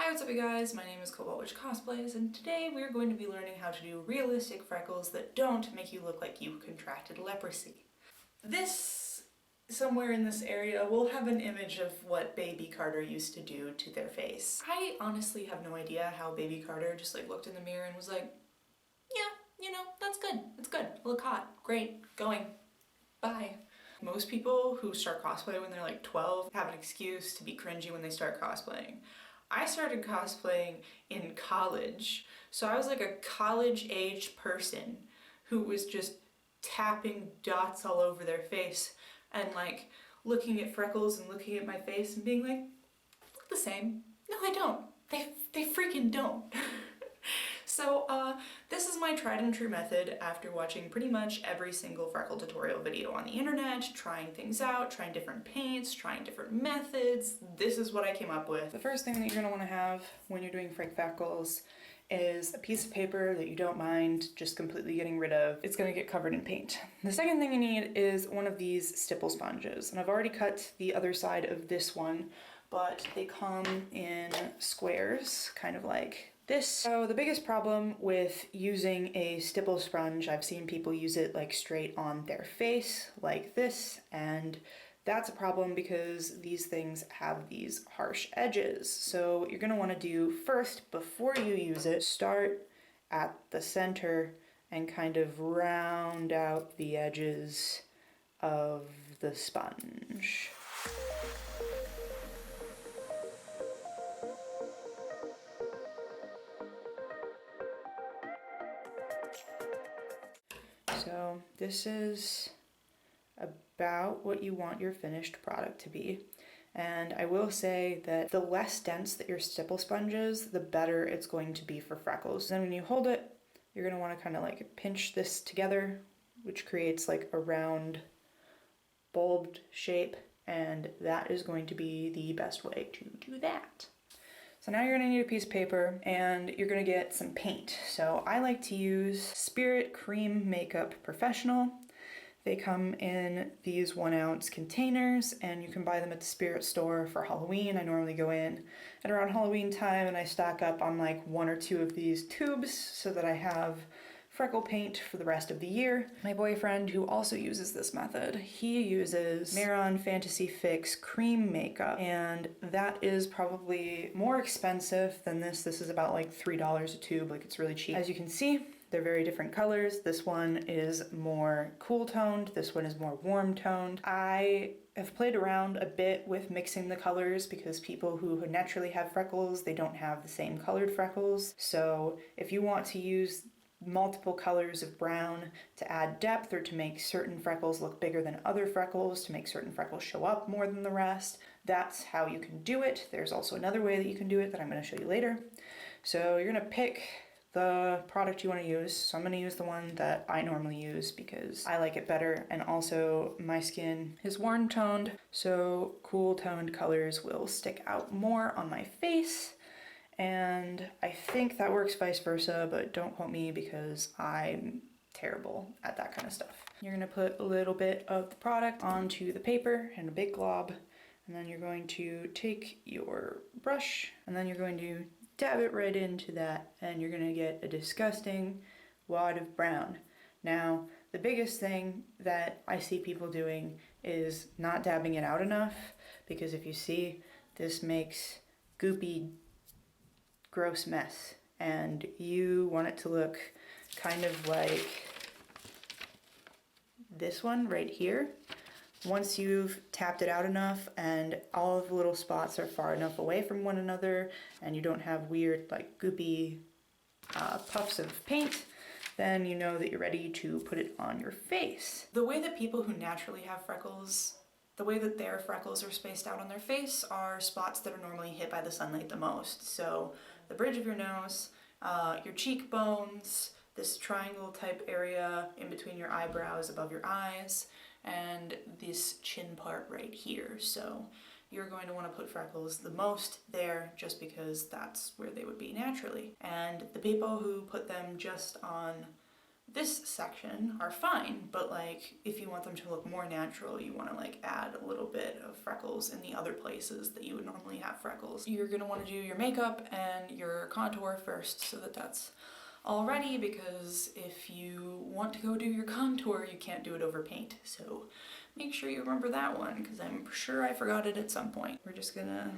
Hi, what's up you guys? My name is Cosplays, and today we're going to be learning how to do realistic freckles that don't make you look like you contracted leprosy. This, somewhere in this area, will have an image of what Baby Carter used to do to their face. I honestly have no idea how Baby Carter just looked in the mirror and was like, yeah, that's good, it's good, I look hot, great, going, bye. Most people who start cosplay when they're like 12 have an excuse to be cringy when they start cosplaying. I started cosplaying in college, so I was like a college-age person who was just tapping dots all over their face and looking at freckles and looking at my face and being like, look the same. No, they don't. They freaking don't. So this is my tried and true method after watching pretty much every single freckle tutorial video on the internet, trying things out, trying different paints, trying different methods. This is what I came up with. The first thing that you're going to want to have when you're doing freckles is a piece of paper that you don't mind just completely getting rid of. It's going to get covered in paint. The second thing you need is one of these stipple sponges, and I've already cut the other side of this one, but they come in squares, kind of like this. So the biggest problem with using a stipple sponge, I've seen people use it straight on their face like this, and that's a problem because these things have these harsh edges. So what you're going to want to do first, before you use it, start at the center and kind of round out the edges of the sponge. So this is about what you want your finished product to be. And I will say that the less dense that your stipple sponge is, the better it's going to be for freckles. Then when you hold it, you're going to want to kind of pinch this together, which creates a round bulbed shape, and that is going to be the best way to do that. So now you're going to need a piece of paper and you're going to get some paint. So I like to use Spirit Cream Makeup Professional. They come in these 1 ounce containers and you can buy them at the Spirit store for Halloween. I normally go in at around Halloween time and I stock up on 1 or 2 of these tubes so that I have freckle paint for the rest of the year. My boyfriend, who also uses this method, he uses Mehron Fantasy Fix cream makeup, and that is probably more expensive than this. This is about $3 a tube, it's really cheap. As you can see, they're very different colors. This one is more cool toned, this one is more warm toned. I have played around a bit with mixing the colors because people who naturally have freckles, they don't have the same colored freckles. So if you want to use multiple colors of brown to add depth or to make certain freckles look bigger than other freckles, to make certain freckles show up more than the rest, that's how you can do it. There's also another way that you can do it that I'm going to show you later. So you're going to pick the product you want to use. So I'm going to use the one that I normally use because I like it better, and also my skin is warm toned, so cool toned colors will stick out more on my face. And I think that works vice versa, but don't quote me because I'm terrible at that kind of stuff. You're gonna put a little bit of the product onto the paper in a big glob, and then you're going to take your brush, and then you're going to dab it right into that, and you're gonna get a disgusting wad of brown. Now, the biggest thing that I see people doing is not dabbing it out enough, because if you see, this makes goopy gross mess, and you want it to look kind of like this one right here. Once you've tapped it out enough and all of the little spots are far enough away from one another and you don't have weird goopy puffs of paint, then you know that you're ready to put it on your face. The way that people who naturally have freckles, the way that their freckles are spaced out on their face are spots that are normally hit by the sunlight the most. So the bridge of your nose, your cheekbones, this triangle type area in between your eyebrows, above your eyes, and this chin part right here. So you're going to want to put freckles the most there just because that's where they would be naturally. And the people who put them just on this section are fine, but like if you want them to look more natural, you want to like add a little bit of freckles in the other places that you would normally have freckles. You're gonna want to do your makeup and your contour first so that that's all ready, because if you want to go do your contour, you can't do it over paint. So make sure you remember that one, because I'm sure I forgot it at some point. We're just gonna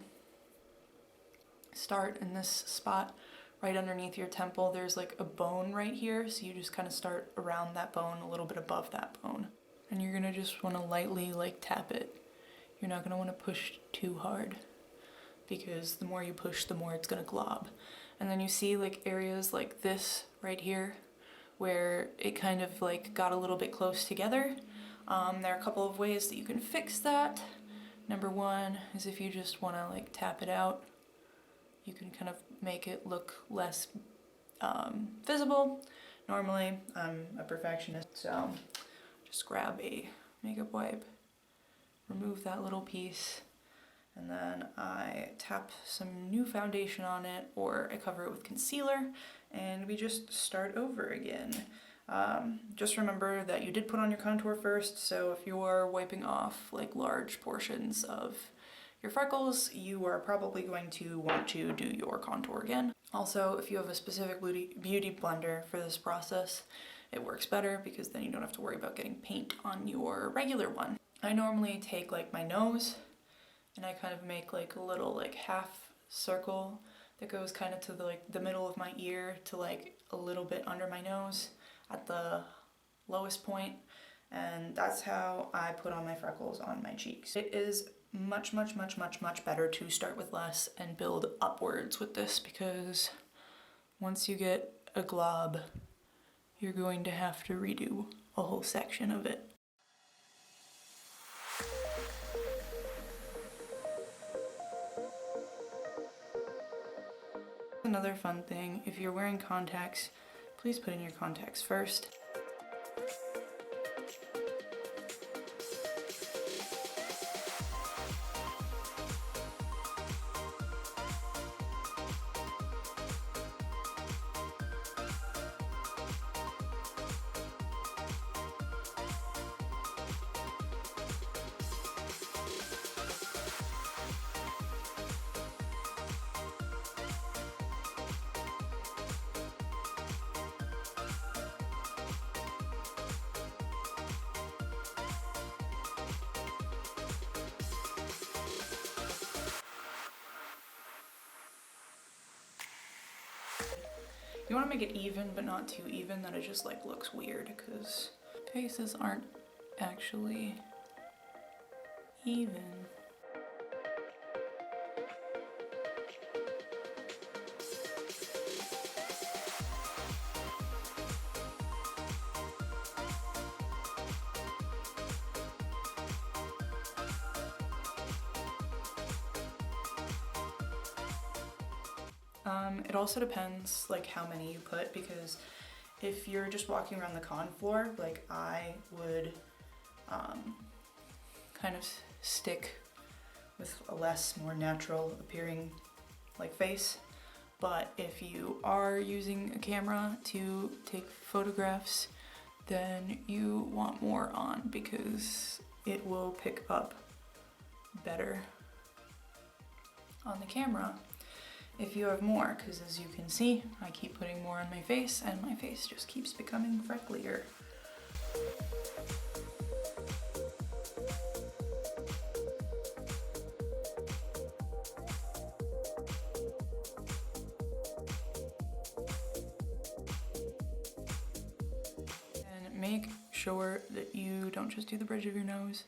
start in this spot right underneath your temple. There's like a bone right here, so you just kind of start around that bone, a little bit above that bone. And you're gonna just wanna lightly like tap it. You're not gonna wanna push too hard, because the more you push, the more it's gonna glob. And then you see like areas like this right here, where it kind of like got a little bit close together. There are a couple of ways that you can fix that. Number one is if you just wanna like tap it out, you can kind of make it look less visible. Normally, I'm a perfectionist, so just grab a makeup wipe, remove that little piece, and then I tap some new foundation on it, or I cover it with concealer, and we just start over again. Just remember that you did put on your contour first, so if you're wiping off like large portions of your freckles, you are probably going to want to do your contour again. Also, if you have a specific beauty blender for this process, it works better, because then you don't have to worry about getting paint on your regular one. I normally take like my nose and I kind of make like a little like half circle that goes kind of to the middle of my ear to like a little bit under my nose at the lowest point, and that's how I put on my freckles on my cheeks. It is much better to start with less and build upwards with this, because once you get a glob, you're going to have to redo a whole section of it. Another fun thing, if you're wearing contacts, please put in your contacts first. You want to make it even, but not too even that it just like looks weird, because faces aren't actually even. It also depends like how many you put, because if you're just walking around the con floor, like I would kind of stick with a more natural appearing like face. But if you are using a camera to take photographs, then you want more on, because it will pick up better on the camera if you have more, because as you can see, I keep putting more on my face and my face just keeps becoming frecklier. And make sure that you don't just do the bridge of your nose.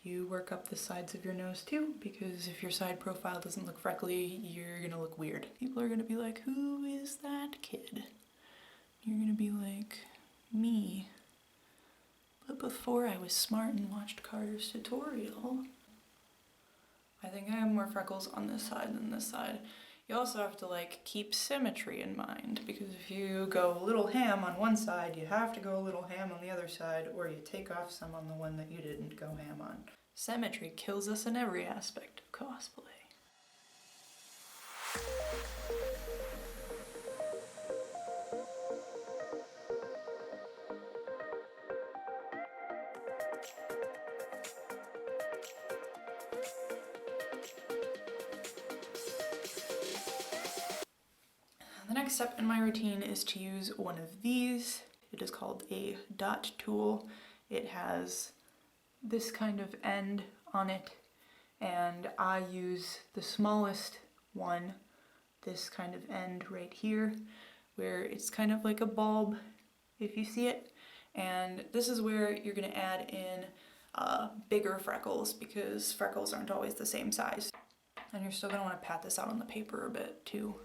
You work up the sides of your nose too, because if your side profile doesn't look freckly, you're gonna look weird. People are gonna be like, who is that kid? You're gonna be like, me. But before I was smart and watched Carter's tutorial. I think I have more freckles on this side than this side. You also have to like keep symmetry in mind, because if you go a little ham on one side, you have to go a little ham on the other side, or you take off some on the one that you didn't go ham on. Symmetry kills us in every aspect of cosplay. next step in my routine is to use one of these. It is called a dot tool. It has this kind of end on it, and I use the smallest one, this kind of end right here, where it's kind of like a bulb, if you see it. And this is where you're gonna add in bigger freckles, because freckles aren't always the same size. And you're still gonna wanna pat this out on the paper a bit too.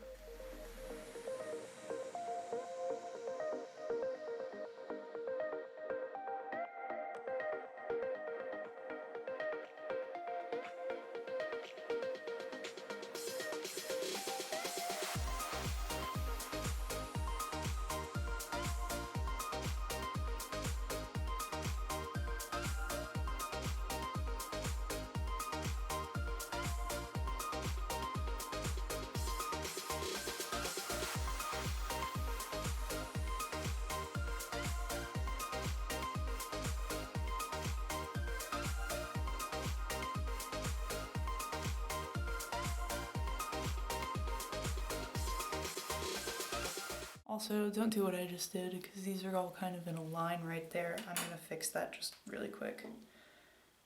Also, don't do what I just did, because these are all kind of in a line right there. I'm gonna fix that just really quick,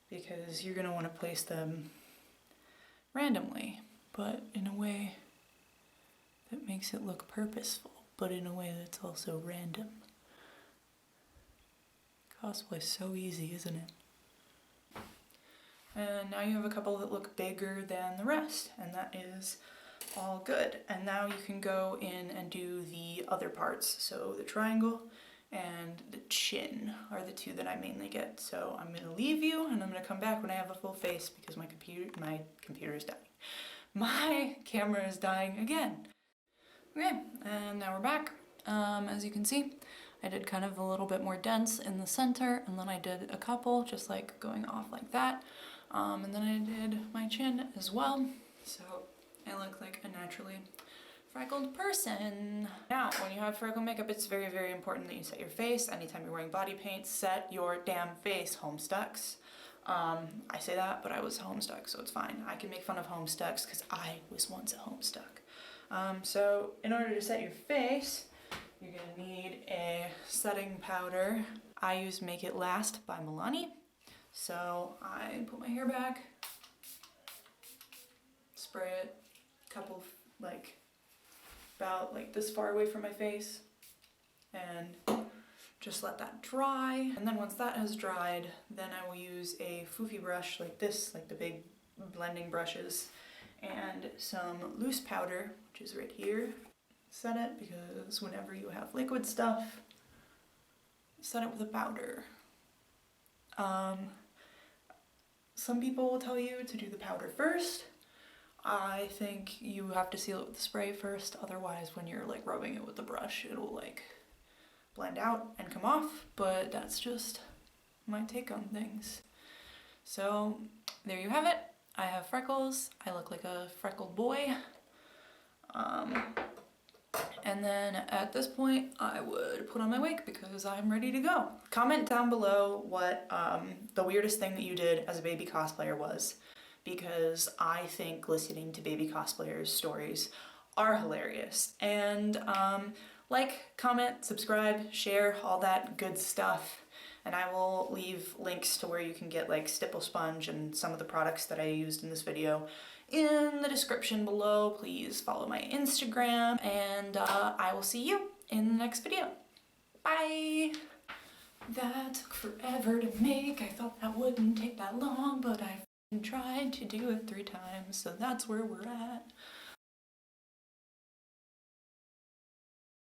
because you're gonna wanna place them randomly, but in a way that makes it look purposeful, but in a way that's also random. Cosplay's so easy, isn't it? And now you have a couple that look bigger than the rest, and that is all good. And now you can go in and do the other parts. So the triangle and the chin are the two that I mainly get. So I'm gonna leave you, and I'm gonna come back when I have a full face, because my computer is dying. My camera is dying again. Okay, and now we're back. As you can see, I did kind of a little bit more dense in the center, and then I did a couple just like going off like that. And then I did my chin as well. So I look like a naturally freckled person. Now, when you have freckle makeup, it's very, very important that you set your face. Anytime you're wearing body paint, set your damn face, Homestucks. I say that, but I was a Homestuck, so it's fine. I can make fun of Homestucks because I was once a Homestuck. So in order to set your face, you're gonna need a setting powder. I use Make It Last by Milani. So I put my hair back, spray it, couple like about like this far away from my face, and just let that dry. And then once that has dried, then I will use a foofy brush like this, like the big blending brushes, and some loose powder, which is right here. Set it, because whenever you have liquid stuff, set it with a powder. Some people will tell you to do the powder first. I think you have to seal it with the spray first, otherwise when you're like rubbing it with the brush, it'll like blend out and come off, but that's just my take on things. So there you have it. I have freckles. I look like a freckled boy. And then at this point, I would put on my wig because I'm ready to go. Comment down below what the weirdest thing that you did as a baby cosplayer was, because I think listening to baby cosplayers' stories are hilarious. And like, comment, subscribe, share, all that good stuff. And I will leave links to where you can get like stipple sponge and some of the products that I used in this video in the description below. Please follow my Instagram, and I will see you in the next video. Bye! That took forever to make. I thought that wouldn't take that long, but I tried to do it 3 times, so that's where we're at.